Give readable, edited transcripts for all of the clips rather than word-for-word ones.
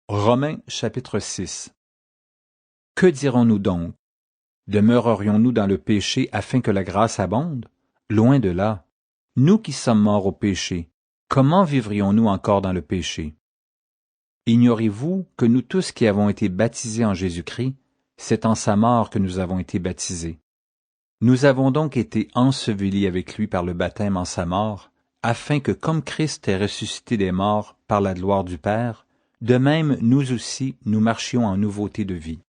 Romains chapitre 6. Que dirons-nous donc? Demeurerions-nous dans le péché afin que la grâce abonde? Loin de là. Nous qui sommes morts au péché, comment vivrions-nous encore dans le péché? Ignorez-vous que nous tous qui avons été baptisés en Jésus-Christ, c'est en sa mort que nous avons été baptisés. Nous avons donc été ensevelis avec lui par le baptême en sa mort, afin que comme Christ est ressuscité des morts par la gloire du Père, de même nous aussi nous marchions en nouveauté de vie.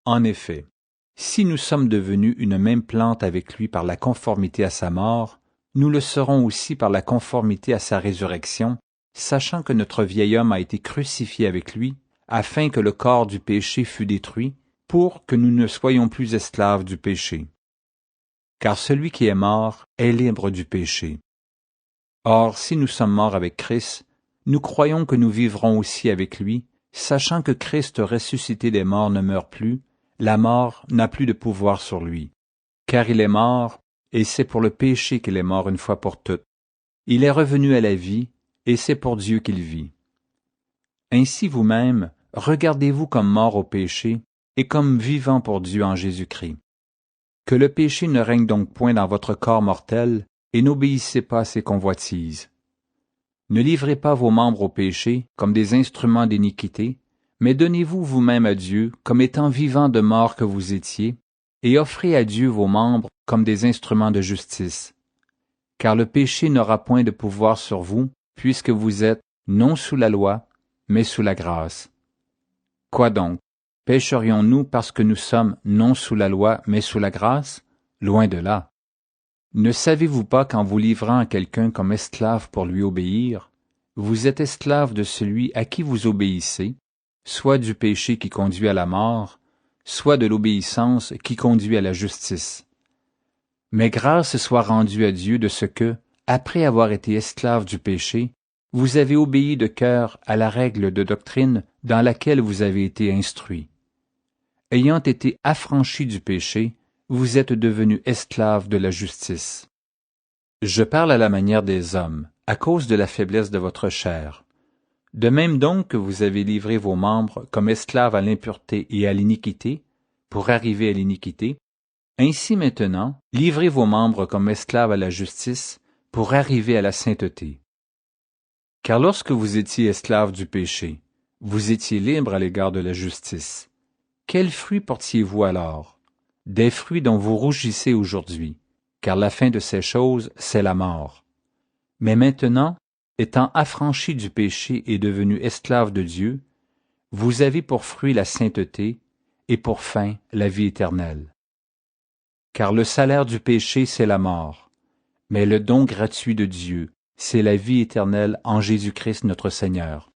En effet, si nous sommes devenus une même plante avec lui par la conformité à sa mort, nous le serons aussi par la conformité à sa résurrection, sachant que notre vieil homme a été crucifié avec lui, afin que le corps du péché fût détruit, pour que nous ne soyons plus esclaves du péché. Car celui qui est mort est libre du péché. Or, si nous sommes morts avec Christ, nous croyons que nous vivrons aussi avec lui, sachant que Christ ressuscité des morts ne meurt plus, la mort n'a plus de pouvoir sur lui. Car il est mort, et c'est pour le péché qu'il est mort une fois pour toutes. Il est revenu à la vie, et c'est pour Dieu qu'il vit. Ainsi vous-même, regardez-vous comme morts au péché, et comme vivants pour Dieu en Jésus-Christ. Que le péché ne règne donc point dans votre corps mortel, et n'obéissez pas à ses convoitises. Ne livrez pas vos membres au péché comme des instruments d'iniquité, mais donnez-vous vous-même à Dieu comme étant vivants de mort que vous étiez, et offrez à Dieu vos membres comme des instruments de justice. Car le péché n'aura point de pouvoir sur vous, puisque vous êtes non sous la loi, mais sous la grâce. Quoi donc? Pécherions-nous parce que nous sommes non sous la loi, mais sous la grâce? Loin de là. Ne savez-vous pas qu'en vous livrant à quelqu'un comme esclave pour lui obéir, vous êtes esclave de celui à qui vous obéissez, soit du péché qui conduit à la mort, soit de l'obéissance qui conduit à la justice. Mais grâce soit rendue à Dieu de ce que, après avoir été esclave du péché, vous avez obéi de cœur à la règle de doctrine dans laquelle vous avez été instruits. Ayant été affranchis du péché, vous êtes devenus esclaves de la justice. Je parle à la manière des hommes, à cause de la faiblesse de votre chair. De même donc que vous avez livré vos membres comme esclaves à l'impureté et à l'iniquité, pour arriver à l'iniquité, ainsi maintenant, livrez vos membres comme esclaves à la justice, pour arriver à la sainteté. Car lorsque vous étiez esclaves du péché, vous étiez libres à l'égard de la justice. Quels fruits portiez-vous alors? Des fruits dont vous rougissez aujourd'hui, car la fin de ces choses, c'est la mort. Mais maintenant, étant affranchis du péché et devenus esclaves de Dieu, vous avez pour fruit la sainteté et pour fin la vie éternelle. Car le salaire du péché, c'est la mort, mais le don gratuit de Dieu, c'est la vie éternelle en Jésus-Christ notre Seigneur.